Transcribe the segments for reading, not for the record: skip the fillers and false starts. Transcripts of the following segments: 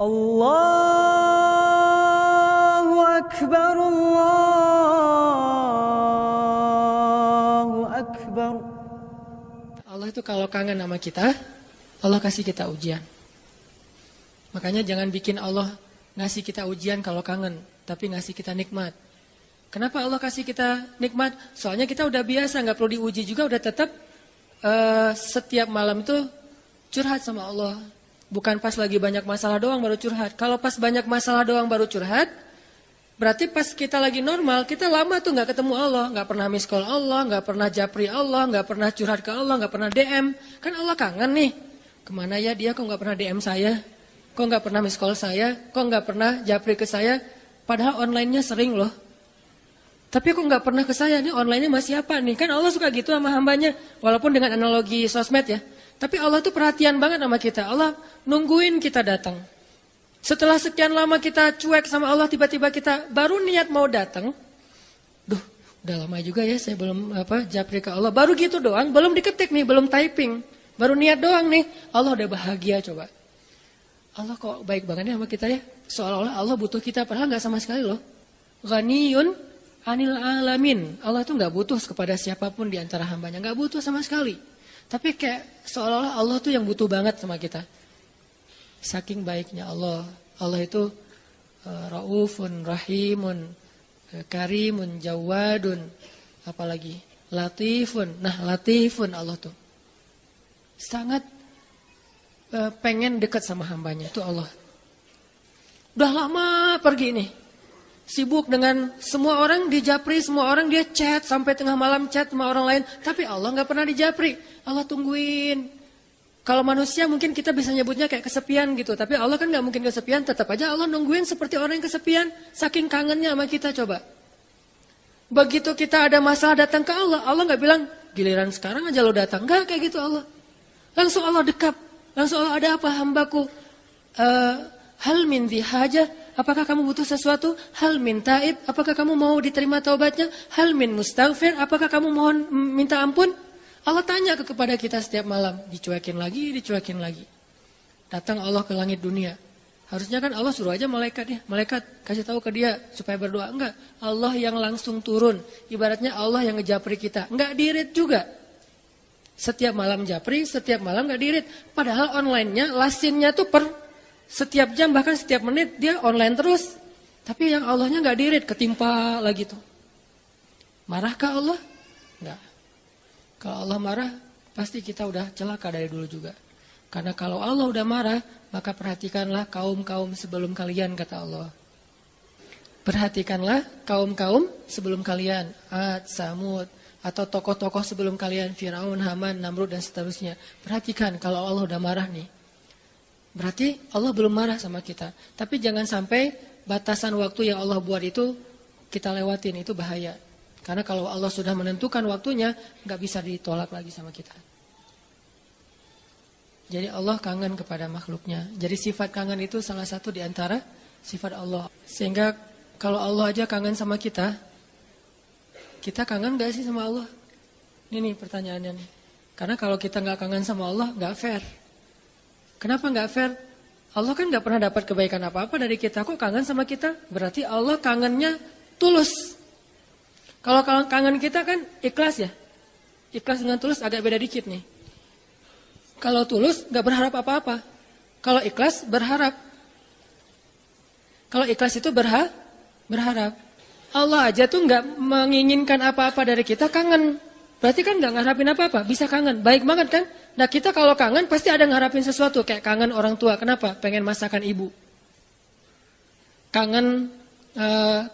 Allahu Akbar, Allahu Akbar. Allah itu kalau kangen sama kita, Allah kasih kita ujian. Makanya jangan bikin Allah ngasih kita ujian kalau kangen, tapi ngasih kita nikmat. Kenapa Allah kasih kita nikmat? Soalnya kita udah biasa, nggak perlu diuji juga, udah tetap setiap malam itu curhat sama Allah. Bukan pas lagi banyak masalah doang baru curhat. Kalau pas banyak masalah doang baru curhat, berarti pas kita lagi normal, kita lama tuh nggak ketemu Allah, nggak pernah miss call Allah, nggak pernah japri Allah, nggak pernah curhat ke Allah, nggak pernah DM. Kan Allah kangen nih. Kemana ya dia? Kok nggak pernah DM saya? Kok nggak pernah miss call saya? Kok nggak pernah japri ke saya? Padahal online-nya sering loh. Tapi kok nggak pernah ke saya nih, online-nya masih apa nih? Kan Allah suka gitu sama hambanya, walaupun dengan analogi sosmed ya. Tapi Allah tuh perhatian banget sama kita. Allah nungguin kita datang. Setelah sekian lama kita cuek sama Allah, tiba-tiba kita baru niat mau datang. Duh, udah lama juga ya saya belum japri ke Allah. Baru gitu doang, belum diketik nih, belum typing. Baru niat doang nih. Allah udah bahagia coba. Allah kok baik banget ya sama kita ya. Seolah-olah Allah butuh kita, padahal nggak sama sekali loh. Ghaniyun anil alamin. Allah tuh nggak butuh kepada siapapun di antara hambanya, nggak butuh sama sekali. Tapi kayak seolah-olah Allah tuh yang butuh banget sama kita. Saking baiknya Allah. Allah itu raufun, rahimun, karimun, jawadun, apalagi latifun. Nah, latifun Allah tuh sangat pengen dekat sama hambanya. Itu Allah. Udah lama pergi nih. Sibuk dengan semua orang dijapri, semua orang dia chat sampai tengah malam chat sama orang lain. Tapi Allah nggak pernah dijapri. Allah tungguin. Kalau manusia mungkin kita bisa nyebutnya kayak kesepian gitu. Tapi Allah kan nggak mungkin kesepian. Tetap aja Allah nungguin seperti orang yang kesepian. Saking kangennya sama kita coba. Begitu kita ada masalah datang ke Allah. Allah nggak bilang giliran sekarang aja lo datang. Nggak kayak gitu Allah. Langsung Allah dekap. Langsung Allah, ada apa hambaku? Hal min dhi hajah. Apakah kamu butuh sesuatu? Hal min taib. Apakah kamu mau diterima taubatnya? Hal min mustaghfir. Apakah kamu mohon minta ampun? Allah tanya kepada kita setiap malam. Dicuekin lagi, dicuekin lagi. Datang Allah ke langit dunia. Harusnya kan Allah suruh aja malaikat ya. Malaikat kasih tahu ke dia supaya berdoa. Enggak. Allah yang langsung turun. Ibaratnya Allah yang ngejapri kita. Enggak dirit juga. Setiap malam japri, setiap malam enggak dirit. Padahal online-nya, lasinnya tuh setiap jam bahkan setiap menit dia online terus. Tapi yang Allahnya enggak dirit, ketimpa lagi tuh. Marahkah Allah? Enggak. Kalau Allah marah, pasti kita udah celaka dari dulu juga. Karena kalau Allah udah marah, maka perhatikanlah kaum-kaum sebelum kalian, kata Allah. Perhatikanlah kaum-kaum sebelum kalian. Ad, Samud, atau tokoh-tokoh sebelum kalian. Firaun, Haman, Namrud, dan seterusnya. Perhatikan kalau Allah udah marah nih. Berarti Allah belum marah sama kita. Tapi jangan sampai batasan waktu yang Allah buat itu kita lewatin, itu bahaya. Karena kalau Allah sudah menentukan waktunya, nggak bisa ditolak lagi sama kita. Jadi Allah kangen kepada makhluknya. Jadi sifat kangen itu salah satu di antara sifat Allah. Sehingga kalau Allah aja kangen sama kita kangen gak sih sama Allah? Ini nih pertanyaannya nih. Karena kalau kita nggak kangen sama Allah, nggak fair. Kenapa nggak fair? Allah kan nggak pernah dapat kebaikan apa-apa dari kita. Kok kangen sama kita? Berarti Allah kangennya tulus. Kalau kangen kita kan ikhlas ya. Ikhlas dengan tulus agak beda dikit nih. Kalau tulus gak berharap apa-apa. Kalau ikhlas berharap. Kalau ikhlas itu berharap. Allah aja tuh gak menginginkan apa-apa dari kita, kangen. Berarti kan gak ngarapin apa-apa, bisa kangen. Baik banget kan? Nah kita kalau kangen pasti ada ngarapin sesuatu. Kayak kangen orang tua, kenapa? Pengen masakan ibu. Kangen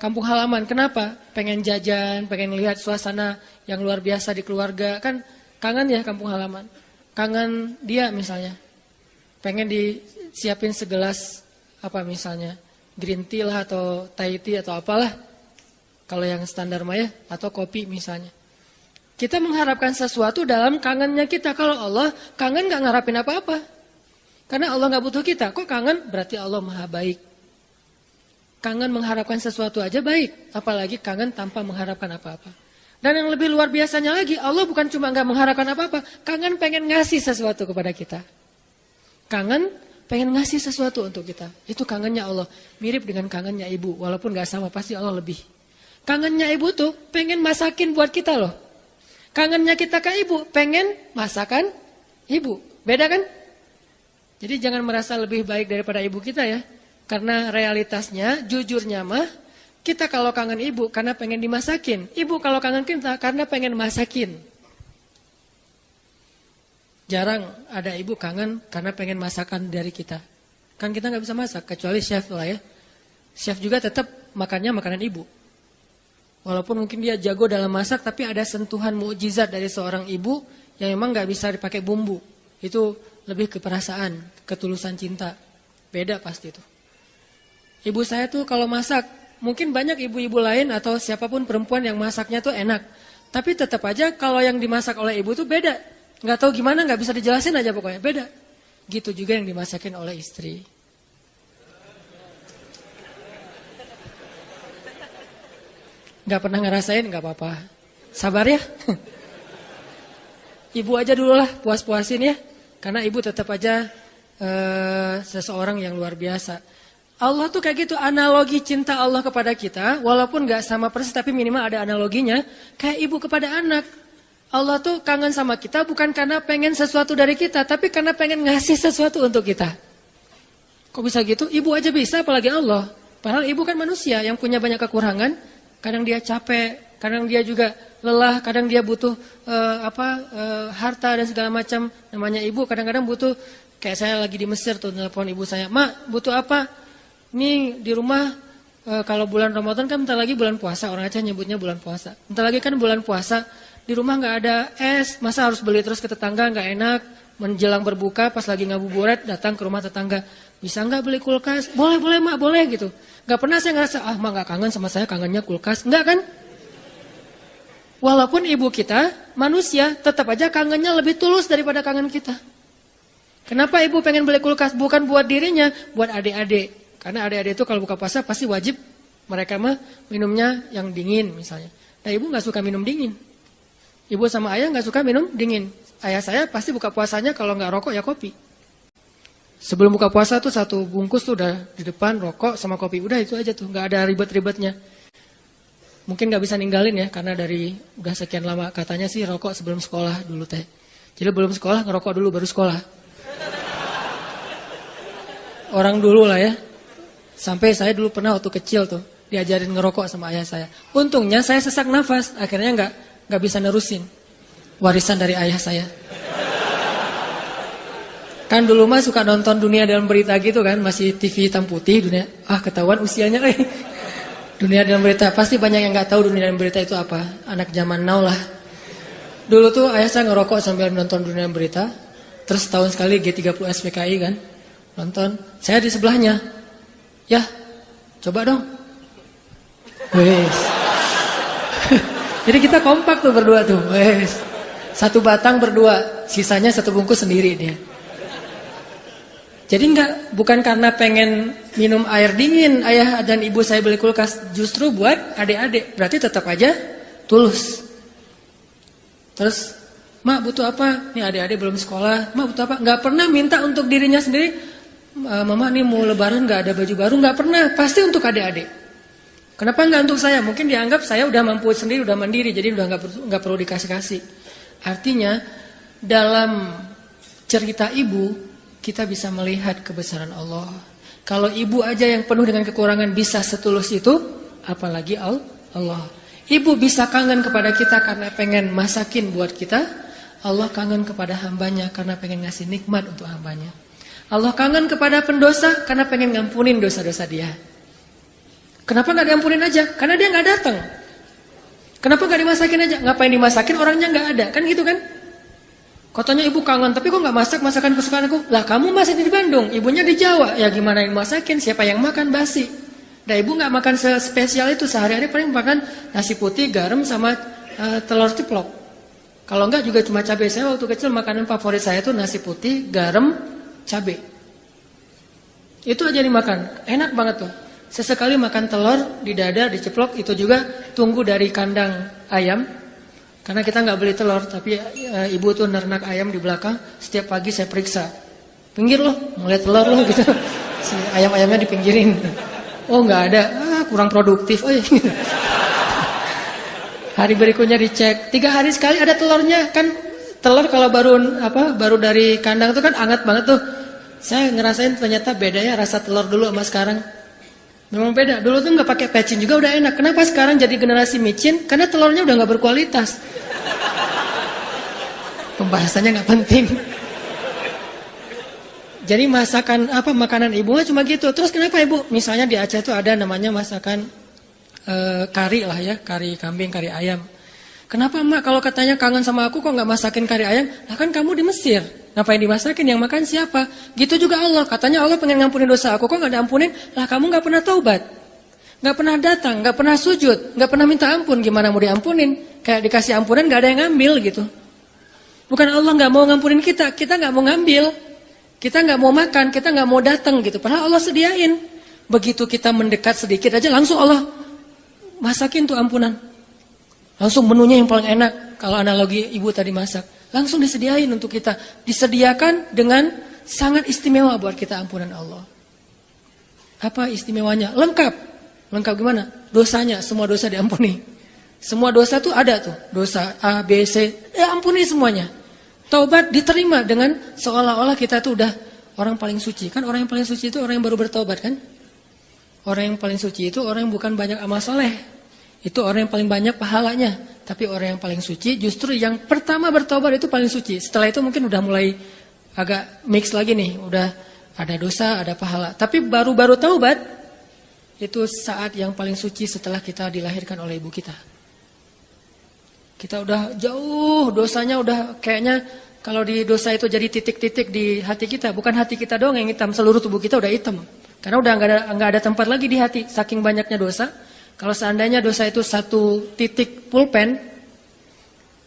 kampung halaman, kenapa? Pengen jajan, pengen lihat suasana yang luar biasa di keluarga. Kan kangen ya kampung halaman. Kangen dia misalnya, pengen disiapin segelas apa misalnya, green tea lah atau Thai tea atau apalah. Kalau yang standar mah ya, atau kopi misalnya. Kita mengharapkan sesuatu dalam kangennya kita. Kalau Allah kangen gak ngarapin apa-apa. Karena Allah gak butuh kita. Kok kangen? Berarti Allah maha baik. Kangen mengharapkan sesuatu aja baik, apalagi kangen tanpa mengharapkan apa-apa. Dan yang lebih luar biasanya lagi, Allah bukan cuma gak mengharapkan apa-apa, kangen pengen ngasih sesuatu kepada kita. Kangen pengen ngasih sesuatu untuk kita. Itu kangennya Allah. Mirip dengan kangennya ibu. Walaupun gak sama, pasti Allah lebih. Kangennya ibu tuh pengen masakin buat kita loh. Kangennya kita ke ibu, pengen masakan ibu. Beda kan? Jadi jangan merasa lebih baik daripada ibu kita ya. Karena realitasnya, jujurnya mah, kita kalau kangen ibu karena pengen dimasakin. Ibu kalau kangen kita karena pengen masakin. Jarang ada ibu kangen karena pengen masakan dari kita. Kan kita gak bisa masak, kecuali chef lah ya. Chef juga tetap makannya makanan ibu. Walaupun mungkin dia jago dalam masak, tapi ada sentuhan mukjizat dari seorang ibu yang memang gak bisa dipakai bumbu. Itu lebih ke perasaan, ketulusan cinta. Beda pasti itu. Ibu saya tuh kalau masak, mungkin banyak ibu-ibu lain atau siapapun perempuan yang masaknya tuh enak. Tapi tetap aja kalau yang dimasak oleh ibu tuh beda. Nggak tahu gimana, nggak bisa dijelasin aja pokoknya, beda. Gitu juga yang dimasakin oleh istri. Nggak pernah ngerasain, nggak apa-apa. Sabar ya. Ibu aja dulu lah, puas-puasin ya. Karena ibu tetap aja seseorang yang luar biasa. Allah tuh kayak gitu, analogi cinta Allah kepada kita, walaupun nggak sama persis, tapi minimal ada analoginya. Kayak ibu kepada anak. Allah tuh kangen sama kita bukan karena pengen sesuatu dari kita, tapi karena pengen ngasih sesuatu untuk kita. Kok bisa gitu? Ibu aja bisa, apalagi Allah. Padahal ibu kan manusia yang punya banyak kekurangan. Kadang dia capek, kadang dia juga lelah, kadang dia butuh harta dan segala macam. Namanya ibu kadang-kadang butuh, kayak saya lagi di Mesir tuh, telepon ibu saya, "Mak, butuh apa? Nih di rumah kalau bulan Ramadan kan bentar lagi bulan puasa, orang Aceh nyebutnya bulan puasa. Bentar lagi kan bulan puasa. Di rumah nggak ada es, masa harus beli terus ke tetangga, nggak enak. Menjelang berbuka pas lagi ngabuburit datang ke rumah tetangga, bisa nggak beli kulkas? Boleh mak, boleh gitu. Nggak pernah saya ngerasa mak nggak kangen sama saya, kangennya kulkas, nggak kan? Walaupun ibu kita manusia, tetap aja kangennya lebih tulus daripada kangen kita. Kenapa ibu pengen beli kulkas? Bukan buat dirinya, buat adik-adik. Karena adik-adik itu kalau buka puasa pasti wajib mereka mah minumnya yang dingin misalnya. Nah ibu nggak suka minum dingin. Ibu sama ayah nggak suka minum dingin. Ayah saya pasti buka puasanya kalau nggak rokok ya kopi. Sebelum buka puasa tuh satu bungkus tuh udah di depan rokok sama kopi. Udah itu aja tuh, nggak ada ribet-ribetnya. Mungkin nggak bisa ninggalin ya karena dari udah sekian lama katanya sih rokok sebelum sekolah dulu teh. Jadi belum sekolah ngerokok dulu baru sekolah. Orang dulu lah ya. Sampai saya dulu pernah waktu kecil tuh diajarin ngerokok sama ayah saya. Untungnya saya sesak nafas, akhirnya nggak bisa nerusin warisan dari ayah saya. Kan dulu mah suka nonton Dunia Dalam Berita gitu kan, masih TV hitam putih dunia. Ketahuan usianya Dunia Dalam Berita, pasti banyak yang nggak tahu Dunia Dalam Berita itu apa. Anak zaman now lah. Dulu tuh ayah saya ngerokok sambil nonton Dunia Dalam Berita. Terus tahun sekali G30 SPKI kan nonton. Saya di sebelahnya. Ya, coba dong. Wes. Jadi kita kompak tuh berdua tuh. Wes. Satu batang berdua, sisanya satu bungkus sendiri dia. Jadi bukan karena pengen minum air dingin ayah dan ibu saya beli kulkas, justru buat adik-adik. Berarti tetap aja tulus. Terus, "Mak butuh apa?" Nih adik-adik belum sekolah. "Mak butuh apa?" Nggak pernah minta untuk dirinya sendiri. "Mama nih mau lebaran nggak ada baju baru." Nggak pernah, pasti untuk adik-adik. Kenapa nggak untuk saya? Mungkin dianggap saya udah mampu sendiri, udah mandiri, jadi udah nggak perlu dikasih-kasih. Artinya dalam cerita ibu kita bisa melihat kebesaran Allah. Kalau ibu aja yang penuh dengan kekurangan bisa setulus itu, apalagi Allah. Ibu bisa kangen kepada kita karena pengen masakin buat kita. Allah kangen kepada hambanya karena pengen ngasih nikmat untuk hambanya. Allah kangen kepada pendosa karena pengen ngampunin dosa-dosa dia. Kenapa gak diampunin aja? Karena dia gak datang. Kenapa gak dimasakin aja? Ngapain dimasakin, orangnya gak ada. Kan gitu kan? Katanya ibu kangen, tapi kok gak masak masakan kesukaan aku? Lah kamu masih di Bandung, ibunya di Jawa. Ya gimana yang masakin, siapa yang makan basi? Nah ibu gak makan spesial itu. Sehari-hari paling makan nasi putih, garam, sama telur ceplok. Kalau enggak juga cuma cabai. Saya waktu kecil makanan favorit saya itu nasi putih, garam, cabai. Itu aja dimakan, enak banget tuh. Sesekali makan telur, didadar, diceplok, itu juga tunggu dari kandang ayam. Karena kita nggak beli telur, tapi ibu tuh nernak ayam di belakang. Setiap pagi saya periksa. pinggir loh, ngeliat telur loh gitu. Si ayam-ayamnya dipinggirin. Oh nggak ada, kurang produktif. Oh, iya. Hari berikutnya dicek, 3 hari sekali ada telurnya. Kan telur kalau baru dari kandang tuh kan hangat banget tuh. Saya ngerasain ternyata bedanya rasa telur dulu sama sekarang. Memang beda. Dulu tuh nggak pakai pecin juga udah enak. Kenapa sekarang jadi generasi micin? Karena telurnya udah nggak berkualitas. Pembahasannya nggak penting. Jadi makanan ibunya cuma gitu. Terus kenapa ibu? Misalnya di Aceh tuh ada namanya masakan kari lah ya, kari kambing, kari ayam. Kenapa emak kalau katanya kangen sama aku kok nggak masakin kari ayam? Lah kan kamu di Mesir, ngapain dimasakin? Yang makan siapa? Gitu juga Allah, katanya Allah pengen ngampunin dosa aku kok nggak diampunin? Lah kamu nggak pernah taubat, nggak pernah datang, nggak pernah sujud, nggak pernah minta ampun, gimana mau diampunin? Kayak dikasih ampunan nggak ada yang ngambil gitu. Bukan Allah nggak mau ngampunin kita nggak mau ngambil, kita nggak mau makan, kita nggak mau datang gitu. Padahal Allah sediain. Begitu kita mendekat sedikit aja langsung Allah masakin tuh ampunan. Langsung menunya yang paling enak. Kalau analogi ibu tadi masak, langsung disediain untuk kita. Disediakan dengan sangat istimewa buat kita ampunan Allah. Apa istimewanya? Lengkap. Lengkap gimana? Dosanya, semua dosa diampuni. Semua dosa tuh ada tuh. Dosa A, B, C, ampuni semuanya. Taubat diterima dengan seolah-olah kita tuh udah orang paling suci. Kan orang yang paling suci itu orang yang baru bertaubat kan? Orang yang paling suci itu orang yang bukan banyak amal soleh. Itu orang yang paling banyak pahalanya. Tapi orang yang paling suci justru yang pertama bertobat itu paling suci. Setelah itu mungkin udah mulai agak mix lagi nih. Udah ada dosa, ada pahala. Tapi baru-baru taubat itu saat yang paling suci setelah kita dilahirkan oleh ibu kita. Kita udah jauh dosanya udah kayaknya kalau di dosa itu jadi titik-titik di hati kita. Bukan hati kita doang yang hitam, seluruh tubuh kita udah hitam. Karena udah nggak ada tempat lagi di hati saking banyaknya dosa. Kalau seandainya dosa itu satu titik pulpen,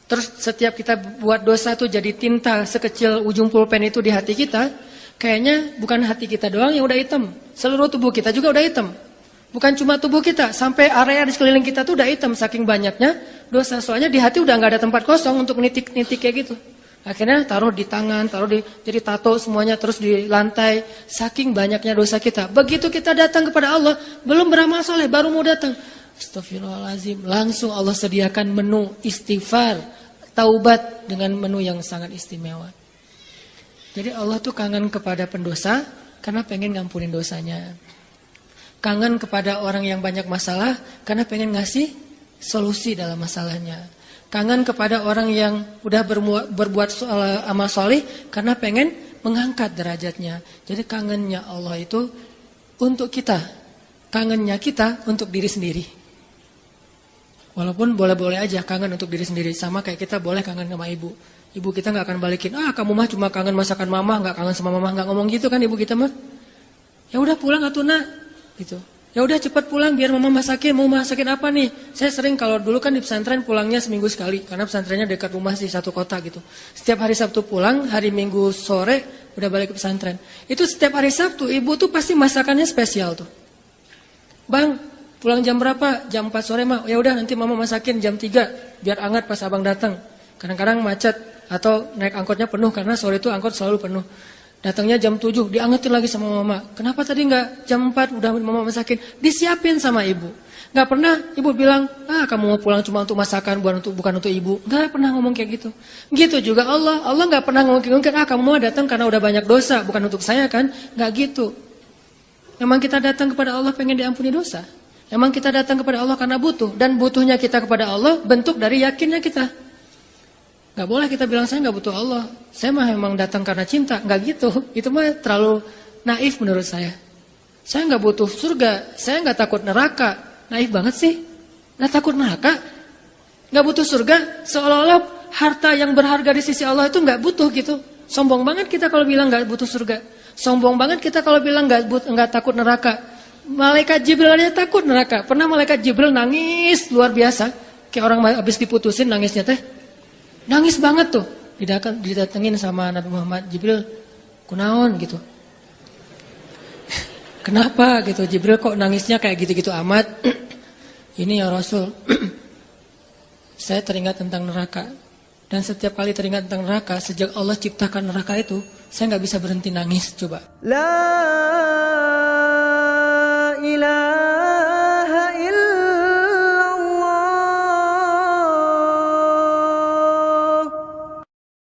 terus setiap kita buat dosa tuh jadi tinta sekecil ujung pulpen itu di hati kita, kayaknya bukan hati kita doang yang udah hitam, seluruh tubuh kita juga udah hitam. Bukan cuma tubuh kita, sampai area di sekeliling kita tuh udah hitam saking banyaknya dosa. Soalnya di hati udah nggak ada tempat kosong untuk nitik-nitik kayak gitu. Akhirnya taruh di tangan, jadi tato semuanya, terus di lantai. Saking banyaknya dosa kita. Begitu kita datang kepada Allah, belum beramal soleh, baru mau datang. Astagfirullahaladzim. Langsung Allah sediakan menu istighfar, taubat dengan menu yang sangat istimewa. Jadi Allah tuh kangen kepada pendosa karena pengen ngampunin dosanya. Kangen kepada orang yang banyak masalah karena pengen ngasih solusi dalam masalahnya. Kangen kepada orang yang udah berbuat amal soleh karena pengen mengangkat derajatnya. Jadi kangennya Allah itu untuk kita. Kangennya kita untuk diri sendiri. Walaupun boleh-boleh aja kangen untuk diri sendiri. Sama kayak kita boleh kangen sama ibu. Ibu kita gak akan balikin, kamu mah cuma kangen masakan mama, gak kangen sama mama. Gak ngomong gitu kan ibu kita mah. Ya udah pulang atuh nak gitu. Ya udah cepat pulang biar mama masakin. Mau masakin apa nih? Saya sering kalau dulu kan di pesantren pulangnya seminggu sekali. Karena pesantrennya dekat rumah sih, satu kota gitu. Setiap hari Sabtu pulang, hari Minggu sore udah balik ke pesantren. Itu setiap hari Sabtu ibu tuh pasti masakannya spesial tuh. Bang, pulang jam berapa? Jam 4 sore mah. Ya udah nanti mama masakin jam 3 biar hangat pas abang datang. Kadang-kadang macet atau naik angkotnya penuh karena sore itu angkot selalu penuh. Datangnya jam 7, diangetin lagi sama mama. Kenapa tadi enggak jam 4 udah mama masakin? Disiapin sama ibu. Enggak pernah ibu bilang, kamu mau pulang cuma untuk masakan, bukan untuk ibu. Enggak pernah ngomong kayak gitu. Gitu juga Allah. Allah enggak pernah ngomong kayak kamu mau datang karena udah banyak dosa, bukan untuk saya kan? Enggak gitu. Memang kita datang kepada Allah pengen diampuni dosa. Memang kita datang kepada Allah karena butuh. Dan butuhnya kita kepada Allah bentuk dari yakinnya kita. Gak boleh kita bilang saya gak butuh Allah. Saya mah memang datang karena cinta. Gak gitu. Itu mah terlalu naif menurut saya. Saya gak butuh surga. Saya gak takut neraka. Naif banget sih. Gak takut neraka. Gak butuh surga. Seolah-olah harta yang berharga di sisi Allah itu gak butuh gitu. Sombong banget kita kalau bilang gak butuh surga. Sombong banget kita kalau bilang gak takut neraka. Malaikat Jibril aja takut neraka. Pernah malaikat Jibril nangis luar biasa. Kayak orang habis diputusin nangisnya teh. Nangis banget tuh, didatengin sama Nabi Muhammad. Jibril, kunaon gitu. Kenapa gitu, Jibril kok nangisnya kayak gitu-gitu amat. Ini ya Rasul, saya teringat tentang neraka. Dan setiap kali teringat tentang neraka, sejak Allah ciptakan neraka itu, saya nggak bisa berhenti nangis. Coba. لا